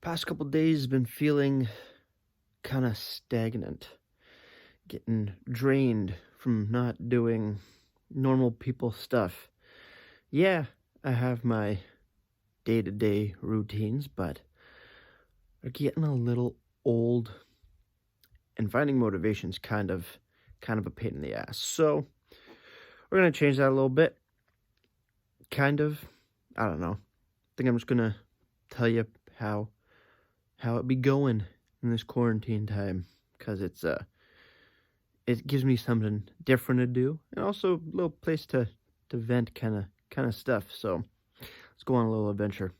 Past couple days been feeling kind of stagnant, getting drained from not doing normal people stuff. Yeah, I have my day-to-day routines, but they're getting a little old, and finding motivation's kind of a pain in the ass. So, we're going to change that a little bit. Kind of. I don't know. I think I'm just going to tell you how it be going in this quarantine time, cuz it gives me something different to do, and also a little place to vent kind of stuff. So let's go on a little adventure.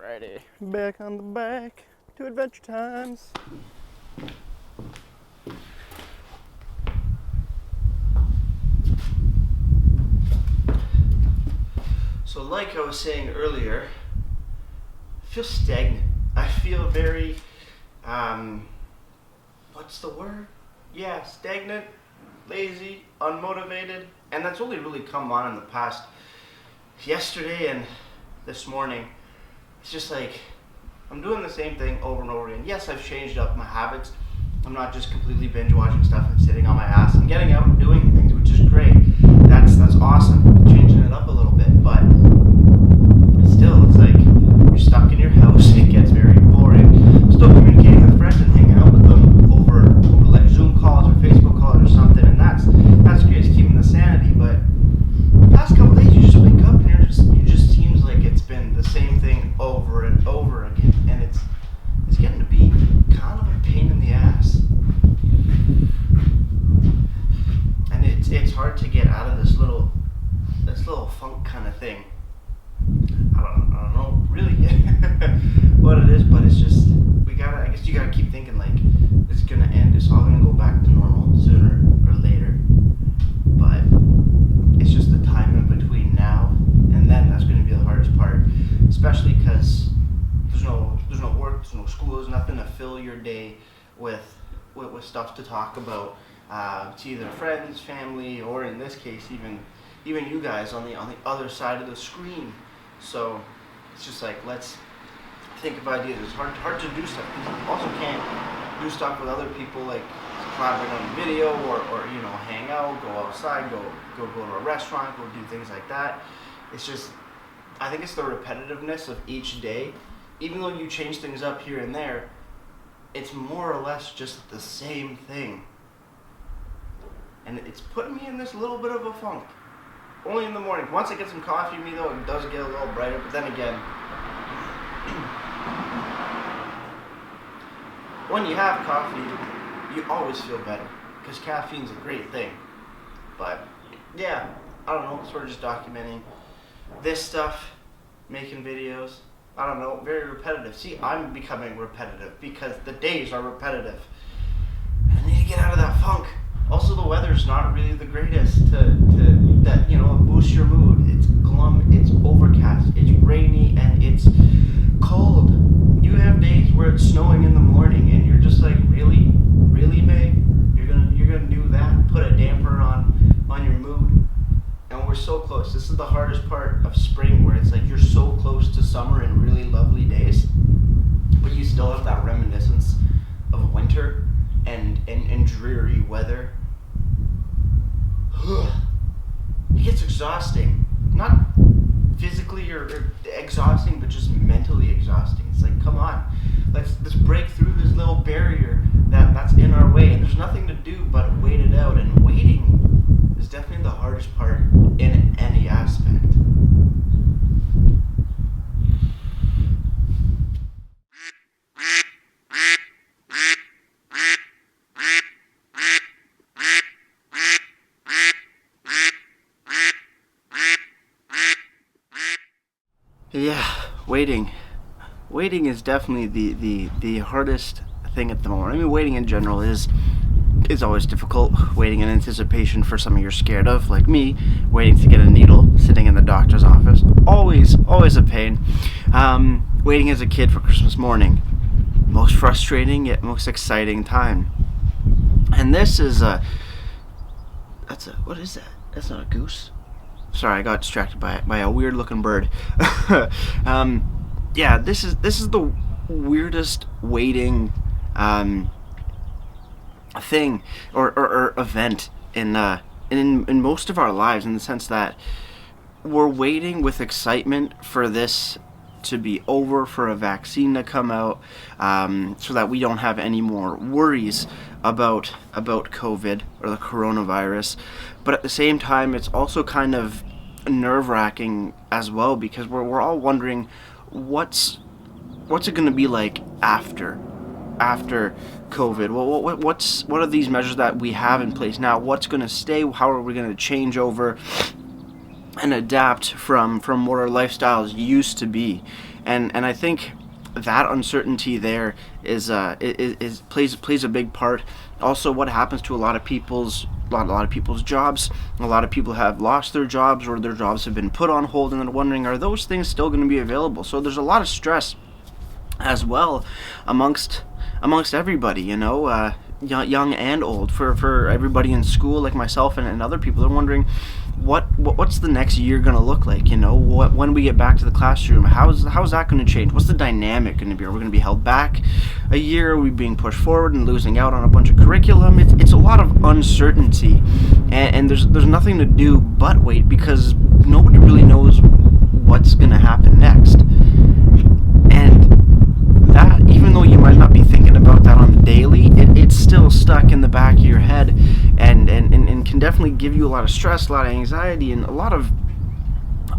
Alrighty, back on the bike to Adventure Times. So like I was saying earlier, I feel stagnant. I feel very, what's the word? Yeah, stagnant, lazy, unmotivated. And that's only really come on in the past yesterday and this morning. It's just like I'm doing the same thing over and over again. Yes, I've changed up my habits. I'm not just completely binge watching stuff and sitting on my ass. I'm getting out and doing things, which is great. That's awesome. Changing it up a little bit, but still, it's like you're stuck in your house. It gets very boring. Still communicating with friends and hanging out with them over like Zoom calls or Facebook calls or something, and that's great. It's keeping the sanity. But the past couple days, you just wake up and it just seems like it's been the same thing over and over again, and it's getting to be kind of a pain in the ass. And it's hard to get out of this little funk kind of thing. I don't know really what it is, but it's just I guess you gotta keep thinking like it's gonna end. It's all gonna go back to normal sooner or later. But it's just the time in between now and then that's gonna be the hardest part, especially because there's no work, there's no school, there's nothing to fill your day with stuff to talk about. To either friends, family, or in this case, even you guys on the other side of the screen. So it's just like, let's think of ideas. It's hard to do stuff. You also can't do stuff with other people, like collaborate on a video or hang out, go outside, go to a restaurant, go do things like that. It's just, I think it's the repetitiveness of each day. Even though you change things up here and there, it's more or less just the same thing. And it's putting me in this little bit of a funk. Only in the morning. Once I get some coffee in me though, it does get a little brighter, but then again, when you have coffee, you always feel better, because caffeine's a great thing. But yeah, I don't know, sort of just documenting this stuff, making videos, I don't know, very repetitive. See, I'm becoming repetitive because the days are repetitive. I need to get out of that funk. Also, the weather's not really the greatest to boost your mood. It's glum, it's overcast, it's rainy, and it's cold. You have days where it's snowing in the morning, and you're just like, really, May? You're gonna do that? Put a damper on your mood? And we're so close. This is the hardest part of spring, where it's like you're so close to summer and really lovely days, but you still have that reminiscence of winter and dreary weather. It gets exhausting. Not physically or exhausting, but just mentally exhausting. It's like, come on, let's break through this little barrier that's in our way, and there's nothing to do but wait it out. And waiting is definitely the hardest part in any aspect. Yeah, waiting waiting is definitely the hardest thing at the moment. I mean, waiting in general is always difficult. Waiting in anticipation for something you're scared of, like me, waiting to get a needle, sitting in the doctor's office, always a pain. Waiting as a kid for Christmas morning, most frustrating yet most exciting time. And this is what is that? That's not a goose. Sorry, I got distracted by a weird looking bird. Yeah, this is the weirdest waiting thing or event in most of our lives, in the sense that we're waiting with excitement for this to be over, for a vaccine to come out, so that we don't have any more worries about COVID or the coronavirus. But at the same time, it's also kind of nerve-wracking as well, because we're all wondering what's it going to be like after COVID. Well, what are these measures that we have in place now? What's going to stay? How are we going to change over and adapt from what our lifestyles used to be? And I think that uncertainty there is plays a big part. Also, what happens to a lot of people's jobs? A lot of people have lost their jobs, or their jobs have been put on hold, and they're wondering, are those things still going to be available? So there's a lot of stress as well amongst everybody, young and old, for everybody in school, like myself and other people. They're wondering what's the next year going to look like, when we get back to the classroom. How's that going to change? What's the dynamic going to be? Are we going to be held back a year? Are we being pushed forward and losing out on a bunch of curriculum? It's a lot of uncertainty, and there's nothing to do but wait, because nobody really knows what's going to happen next. And that, even though you might not be thinking about that on the daily, it's still stuck in the back of your head, and can definitely give you a lot of stress, a lot of anxiety, and a lot of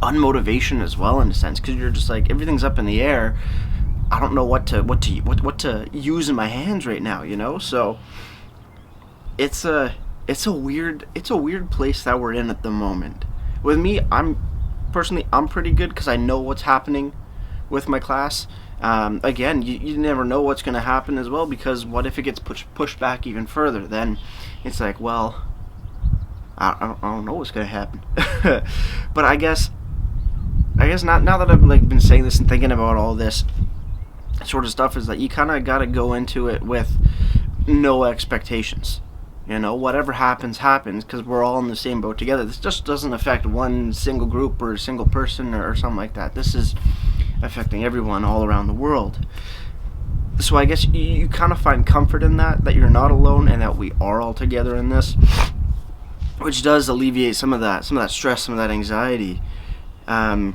unmotivation as well, in a sense, because you're just like, everything's up in the air. I don't know what to use in my hands right now, So it's a weird place that we're in at the moment. With me, I'm pretty good, because I know what's happening with my class. Again, you never know what's going to happen as well, because what if it gets pushed back even further? Then it's like, well, I don't know what's going to happen. But I guess now that I've been saying this and thinking about all this sort of stuff, is that you kind of got to go into it with no expectations. Whatever happens, because we're all in the same boat together. This just doesn't affect one single group or a single person or something like that. This is affecting everyone all around the world. So I guess you kind of find comfort in that you're not alone, and that we are all together in this, which does alleviate some of that stress, some of that anxiety. And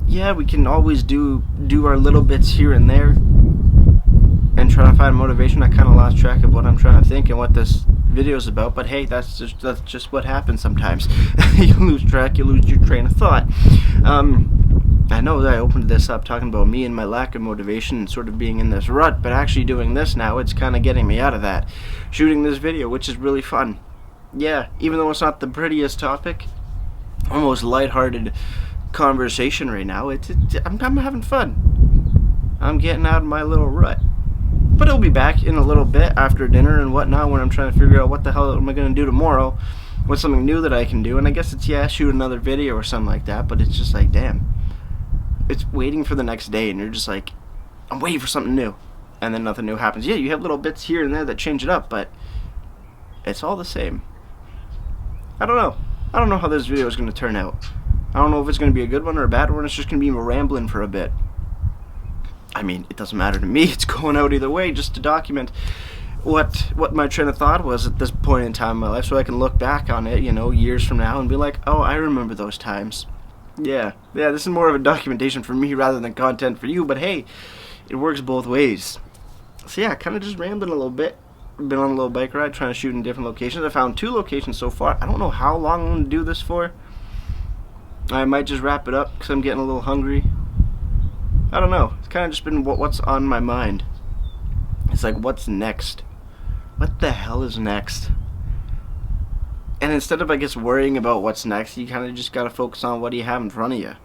yeah, we can always do our little bits here and there, and try to find motivation. I kind of lost track of what I'm trying to think and what this video is about, but hey, that's just what happens sometimes. You lose track, you lose your train of thought. I know that I opened this up talking about me and my lack of motivation and sort of being in this rut, but actually doing this now, it's kind of getting me out of that. Shooting this video, which is really fun. Yeah, even though it's not the prettiest topic, almost lighthearted conversation right now, I'm having fun. I'm getting out of my little rut. But it'll be back in a little bit after dinner and whatnot, when I'm trying to figure out what the hell am I going to do tomorrow. What's something new that I can do? And I guess it's, shoot another video or something like that, but it's just like, damn. It's waiting for the next day, and you're just like, I'm waiting for something new. And then nothing new happens. Yeah, you have little bits here and there that change it up, but it's all the same. I don't know how this video is going to turn out. I don't know if it's going to be a good one or a bad one. It's just going to be rambling for a bit. I mean, it doesn't matter to me. It's going out either way, just to document what my train of thought was at this point in time in my life, so I can look back on it, years from now, and be like, oh, I remember those times. Yeah, this is more of a documentation for me rather than content for you, but hey, it works both ways. So yeah, kind of just rambling a little bit. Been on a little bike ride, trying to shoot in different locations. I found 2 locations so far. I don't know how long I'm going to do this for. I might just wrap it up, because I'm getting a little hungry. I don't know. It's kind of just been what's on my mind. It's like, what's next? What the hell is next? And instead of, I guess, worrying about what's next, you kind of just got to focus on what you have in front of you.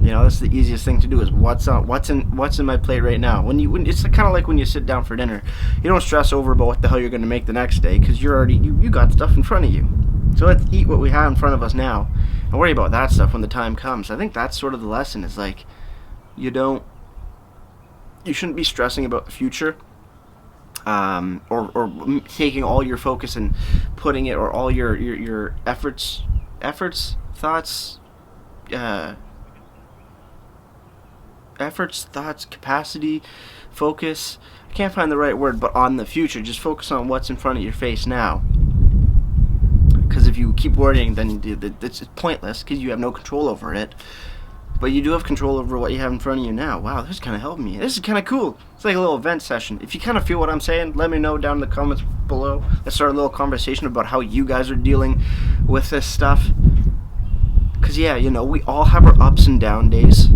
You know, that's the easiest thing to do is what's in my plate right now. When it's kind of like when you sit down for dinner, you don't stress over about what the hell you're going to make the next day because you got stuff in front of you. So let's eat what we have in front of us now and worry about that stuff when the time comes. I think that's sort of the lesson. Is like you shouldn't be stressing about the future, or taking all your focus and putting it, or all your efforts, thoughts. Efforts, thoughts, capacity, focus. I can't find the right word, but on the future. Just focus on what's in front of your face now. Because if you keep worrying, then it's pointless because you have no control over it. But you do have control over what you have in front of you now. Wow, this kind of helped me. This is kind of cool. It's like a little event session. If you kind of feel what I'm saying, let me know down in the comments below. Let's start a little conversation about how you guys are dealing with this stuff. Because, yeah, you know, we all have our ups and down days.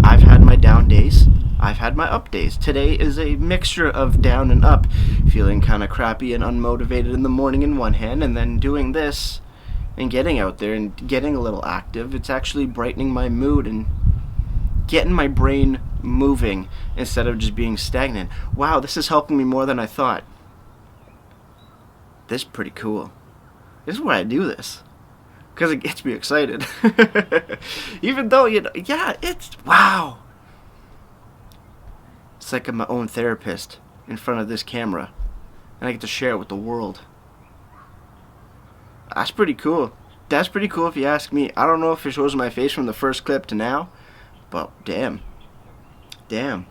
I've had my down days. I've had my up days. Today is a mixture of down and up. Feeling kind of crappy and unmotivated in the morning in one hand, and then doing this and getting out there and getting a little active. It's actually brightening my mood and getting my brain moving instead of just being stagnant. Wow, this is helping me more than I thought. This is pretty cool. This is why I do this. Because it gets me excited. Even though, you know, yeah, it's, wow. It's like I'm my own therapist in front of this camera. And I get to share it with the world. That's pretty cool. That's pretty cool if you ask me. I don't know if it shows my face from the first clip to now. But damn. Damn.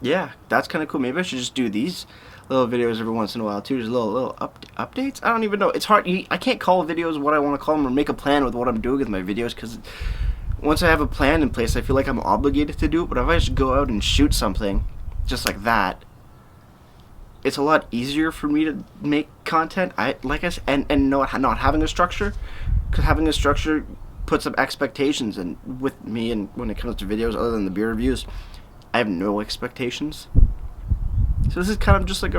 Yeah, that's kind of cool. Maybe I should just do these little videos every once in a while too. Just little updates. I don't even know. It's hard. I can't call videos what I want to call them or make a plan with what I'm doing with my videos because once I have a plan in place, I feel like I'm obligated to do it. But if I just go out and shoot something just like that, it's a lot easier for me to make content. And not having a structure, because having a structure puts up expectations, and with me, and when it comes to videos other than the beer reviews, I have no expectations. So this is kind of just like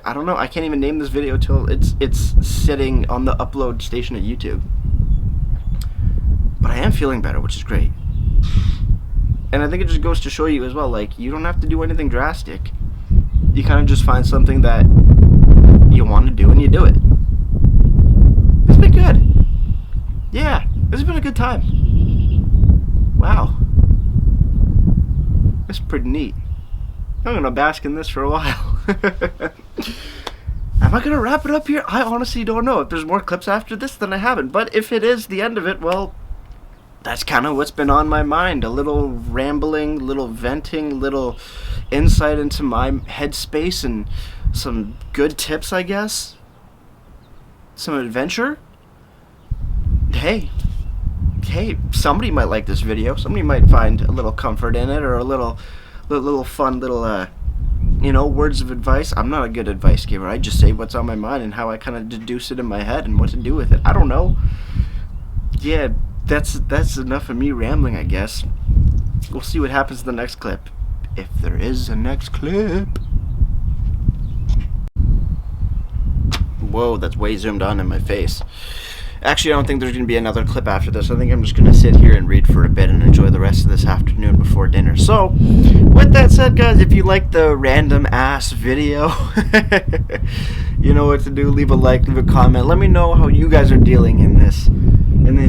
I don't know, I can't even name this video till it's sitting on the upload station at YouTube. But I am feeling better, which is great. And I think it just goes to show you as well, like, you don't have to do anything drastic. You kind of just find something that you want to do and you do it. It's been good. Yeah, this has been a good time. Wow. It's pretty neat. I'm going to bask in this for a while. Am I going to wrap it up here? I honestly don't know. If there's more clips after this, then I haven't. But if it is the end of it, well, that's kind of what's been on my mind. A little rambling, little venting, little insight into my headspace and some good tips, I guess. Some adventure. Hey, somebody might like this video. Somebody might find a little comfort in it, or a little fun little words of advice. I'm not a good advice giver. I just say what's on my mind and how I kind of deduce it in my head and what to do with it. I don't know. Yeah, that's enough of me rambling, I guess. We'll see what happens in the next clip, if there is a next clip. Whoa, that's way zoomed on in my face. Actually, I don't think there's going to be another clip after this. I think I'm just going to sit here and read for a bit and enjoy the rest of this afternoon before dinner. So, with that said, guys, if you like the random-ass video, you know what to do. Leave a like, leave a comment. Let me know how you guys are dealing in this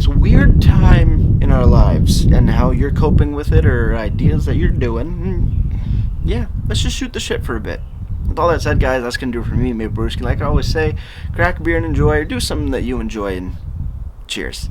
weird time in our lives and how you're coping with it, or ideas that you're doing. Yeah, let's just shoot the shit for a bit. With all that said, guys, that's going to do it for me, Mate Brewski. Like I always say, crack a beer and enjoy, or do something that you enjoy, and cheers.